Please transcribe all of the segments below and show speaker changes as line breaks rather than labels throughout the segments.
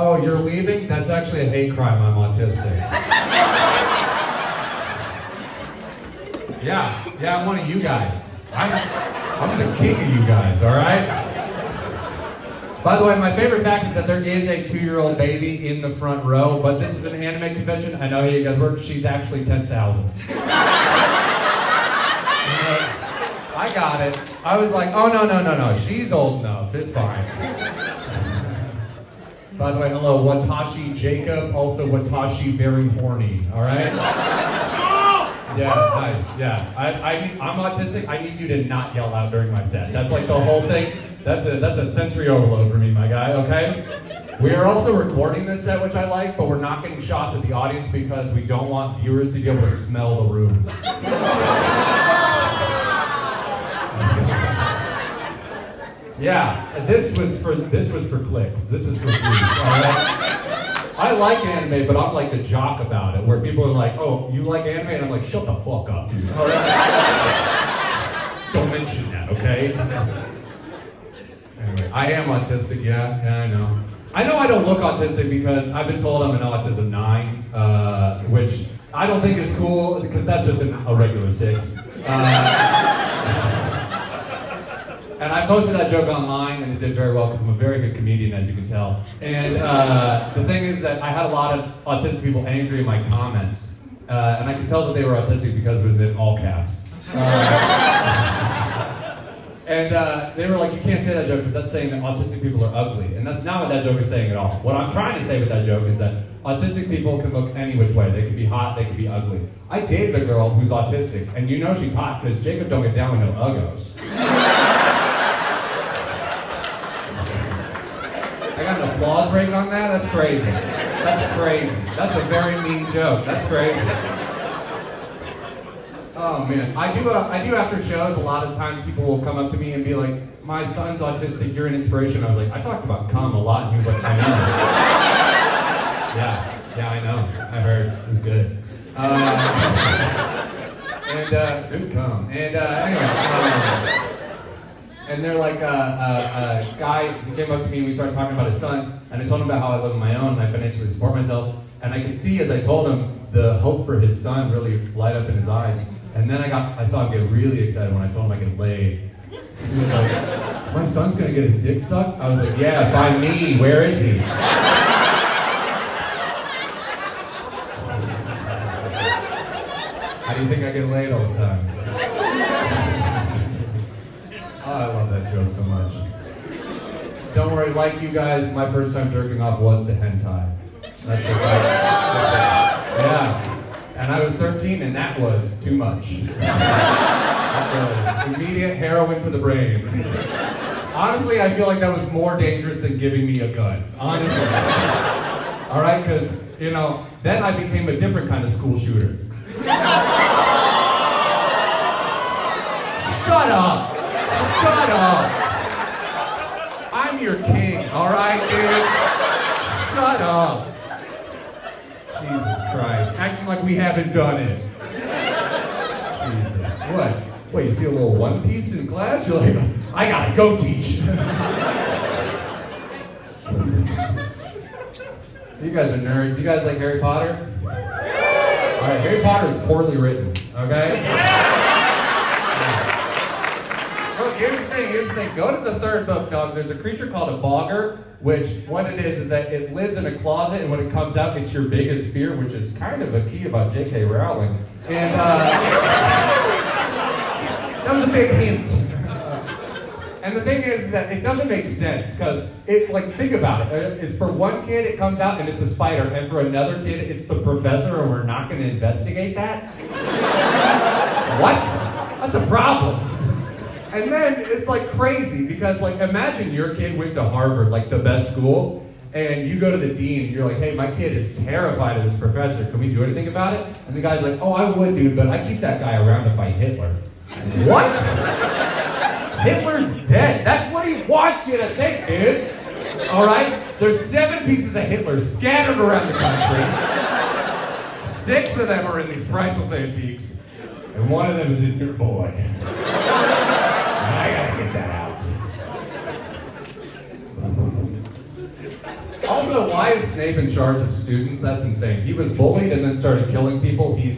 Oh, you're leaving? That's actually a hate crime. I'm autistic. Yeah, I'm one of you guys. I'm the king of you guys, all right? By the way, my favorite fact is that there is a 2-year-old baby in the front row, but this is an anime convention. I know how you guys work. She's actually 10,000. I got it. I was like, oh, no. She's old enough. It's fine. By the way, hello, Watashi Jacob, also Watashi very horny, all right? Yeah, nice, yeah. I'm autistic. I need you to not yell out during my set. That's like the whole thing. That's a sensory overload for me, my guy, okay? We are also recording this set, which I like, but we're not getting shots of the audience because we don't want viewers to be able to smell the room. Yeah, this was for clicks. This is for views, all right? I like anime, but I'm like the jock about it, where people are like, oh, you like anime? And I'm like, shut the fuck up, dude. All right? Don't mention that, okay? Anyway, I am autistic, yeah, I know. I know I don't look autistic because I've been told I'm an autism 9, which I don't think is cool, because that's just a regular 6. And I posted that joke online, and it did very well because I'm a very good comedian, as you can tell. And the thing is that I had a lot of autistic people angry in my comments, and I could tell that they were autistic because it was in all caps. And they were like, you can't say that joke because that's saying that autistic people are ugly. And that's not what that joke is saying at all. What I'm trying to say with that joke is that autistic people can look any which way. They can be hot, they can be ugly. I dated a girl who's autistic, and you know she's hot because Jacob don't get down with no uggos. I got an applause break on that? That's crazy. That's crazy. That's a very mean joke. That's crazy. Oh man, I do after shows. A lot of times people will come up to me and be like, "My son's autistic. You're an inspiration." I was like, "I talked about cum a lot," and he was like, "I know." Yeah, I know. I heard it was good. And good cum. And anyway. And they're like, a guy who came up to me and we started talking about his son, and I told him about how I live on my own and I financially support myself. And I could see as I told him the hope for his son really light up in his eyes. And then I saw him get really excited when I told him I could lay. He was like, my son's gonna get his dick sucked? I was like, yeah, by me, where is he? How do you think I get laid all the time? Oh, I love that joke so much. Don't worry, like you guys, my first time jerking off was to hentai. That's it. Yeah. And I was 13, and that was too much. That was immediate heroin to the brain. Honestly, I feel like that was more dangerous than giving me a gun. Honestly. All right, because, you know, then I became a different kind of school shooter. Shut up! Shut up! I'm your king, all right, dude? Shut up! Jesus Christ, acting like we haven't done it. Jesus, what? Wait, you see a little One Piece in class? You're like, I gotta go teach. You guys are nerds. You guys like Harry Potter? All right, Harry Potter is poorly written, okay? Look, here's the thing. Go to the third book, dog. There's a creature called a bogger, which what it is that it lives in a closet, and when it comes out, it's your biggest fear, which is kind of a key about J.K. Rowling. And that was a big hint. And the thing is that it doesn't make sense, because it's like, think about it. It's for one kid, it comes out and it's a spider, and for another kid, it's the professor, and we're not going to investigate that? What? That's a problem. And then it's like crazy, because like imagine your kid went to Harvard, like the best school, and you go to the dean and you're like, hey, my kid is terrified of this professor. Can we do anything about it? And the guy's like, oh, I would, dude, but I keep that guy around to fight Hitler. What? Hitler's dead. That's what he wants you to think, dude. All right? There's 7 pieces of Hitler scattered around the country. 6 of them are in these priceless antiques, and 1 of them is in your boy. I gotta get that out. Also, why is Snape in charge of students? That's insane. He was bullied and then started killing people. He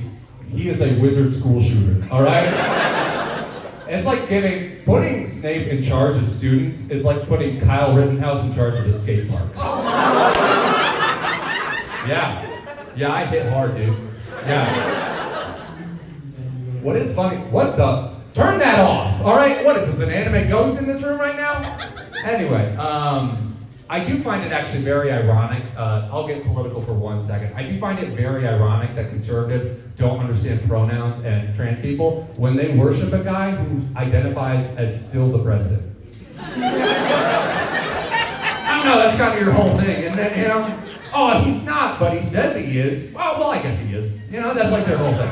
is a wizard school shooter, all right? It's like putting Snape in charge of students is like putting Kyle Rittenhouse in charge of the skate park. Yeah, I hit hard, dude. Yeah. What is funny? What the? Turn that off, all right? What is this, an anime ghost in this room right now? Anyway, I do find it actually very ironic. I'll get political for 1 second. I do find it very ironic that conservatives don't understand pronouns and trans people when they worship a guy who identifies as still the president. I don't know, that's kind of your whole thing, and then, oh, he's not, but he says he is. Well, I guess he is. That's like their whole thing.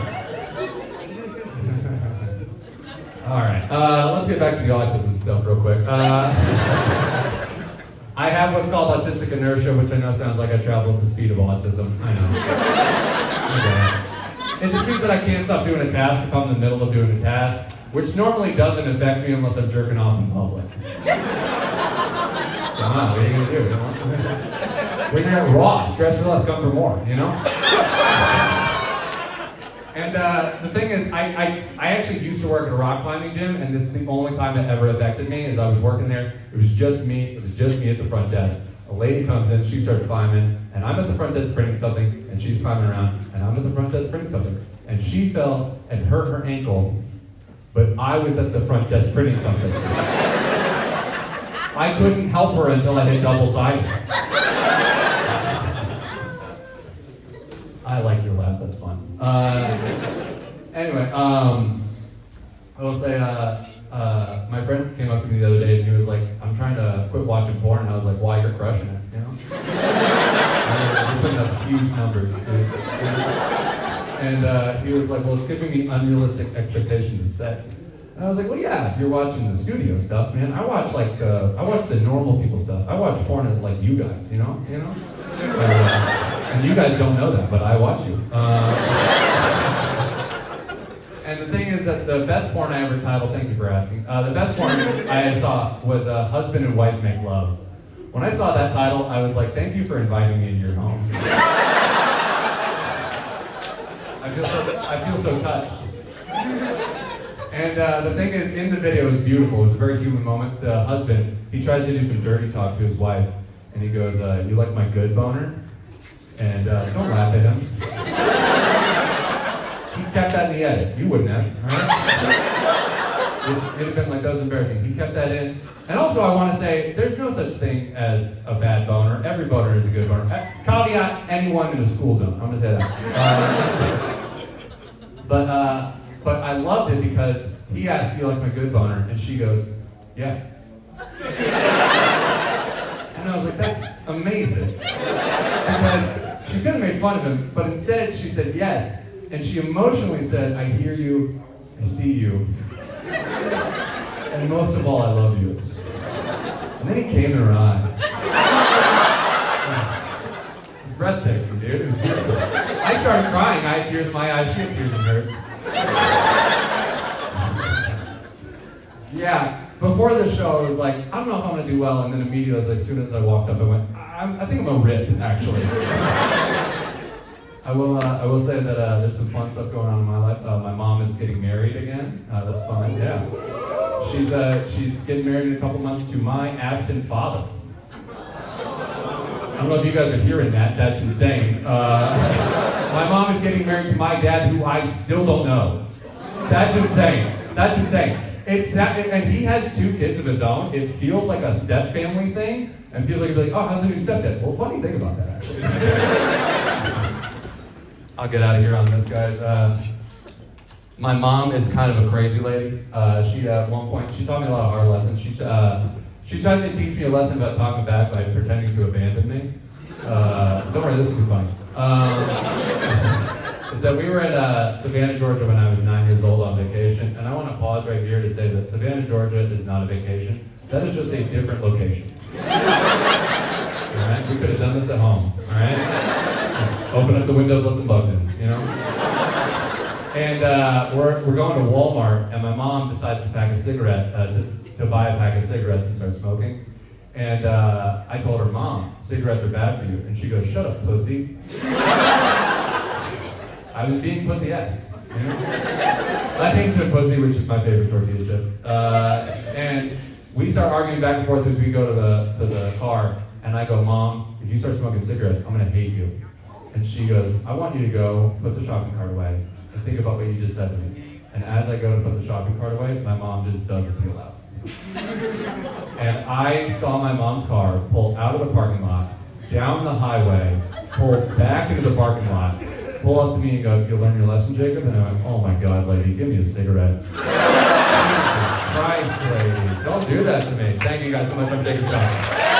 All right, let's get back to the autism stuff real quick. I have what's called autistic inertia, which I know sounds like I travel at the speed of autism. I know. It just means that I can't stop doing a task if I'm in the middle of doing a task, which normally doesn't affect me unless I'm jerking off in public. Come on, what are you going to do? When you're at Raw, stress for less, come for more, And the thing is, I actually used to work at a rock climbing gym, and it's the only time it ever affected me. Is I was working there, it was just me at the front desk. A lady comes in, she starts climbing, and I'm at the front desk printing something, and she's climbing around, and I'm at the front desk printing something. And she fell and hurt her ankle, but I was at the front desk printing something. I couldn't help her until I hit double-sided. I like your laugh, that's fun. Anyway, I will say, my friend came up to me the other day and he was like, I'm trying to quit watching porn, and I was like, why, you're crushing it, You're putting up huge numbers, dude. And he was like, well, it's giving me unrealistic expectations of sex. And I was like, well, yeah, if you're watching the studio stuff, man, I watch the normal people stuff. I watch porn like you guys, and you guys don't know that, but I watch you. And the thing is that the best porn I ever titled, thank you for asking, the best porn I saw was Husband and Wife Make Love. When I saw that title, I was like, thank you for inviting me into your home. I feel so touched. And the thing is, in the video, it was beautiful. It was a very human moment. The husband, he tries to do some dirty talk to his wife, and he goes, you like my good boner? And don't laugh at him. He kept that in the edit. You wouldn't have, right? It'd have been like, that was embarrassing. He kept that in. And also, I want to say, there's no such thing as a bad boner. Every boner is a good boner. Caveat, anyone in a school zone. I'm going to say that. But I loved it because he asked, you like my good boner? And she goes, yeah. And I was like, that's amazing. Because she could have made fun of him, but instead she said yes. And she emotionally said, I hear you, I see you. And most of all, I love you. And then he came in her eye. It was breathtaking, dude. It was beautiful. I started crying. I had tears in my eyes. She had tears in hers. Yeah, before the show, I was like, I don't know if I'm going to do well. And then immediately, as soon as I walked up, I went, I think I'm going to rip, actually. I will say that there's some fun stuff going on in my life. My mom is getting married again. That's fun, yeah. She's getting married in a couple months to my absent father. I don't know if you guys are hearing that. That's insane. My mom is getting married to my dad, who I still don't know. That's insane. That's insane. And he has 2 kids of his own. It feels like a step family thing. And people are like, oh, how's the new stepdad? Well, funny thing about that, actually. I'll get out of here on this, guys. My mom is kind of a crazy lady. She, at one point, she taught me a lot of hard lessons. She tried to teach me a lesson about talking back by pretending to abandon me. Don't worry, this will be funny. Is that we were at Savannah, Georgia when I was 9 years old on vacation. And I want to pause right here to say that Savannah, Georgia is not a vacation. That is just a different location. All right? We could have done this at home. All right? Open up the windows, let some bugs in, And we're going to Walmart, and my mom decides to pack a cigarette, to buy a pack of cigarettes and start smoking. And I told her, Mom, cigarettes are bad for you. And she goes, shut up, pussy. I was being pussy-esque. You know? I think to pussy, which is my favorite tortilla chip. And we start arguing back and forth as we go to the car. And I go, Mom, if you start smoking cigarettes, I'm gonna hate you. And she goes, I want you to go put the shopping cart away and think about what you just said to me. And as I go to put the shopping cart away, my mom just doesn't peel out. And I saw my mom's car pull out of the parking lot, down the highway, pull back into the parking lot, pull up to me and go, you learned your lesson, Jacob? And I went, oh my God, lady, give me a cigarette. Jesus Christ, lady, don't do that to me. Thank you guys so much. I'm Jacob Johnson.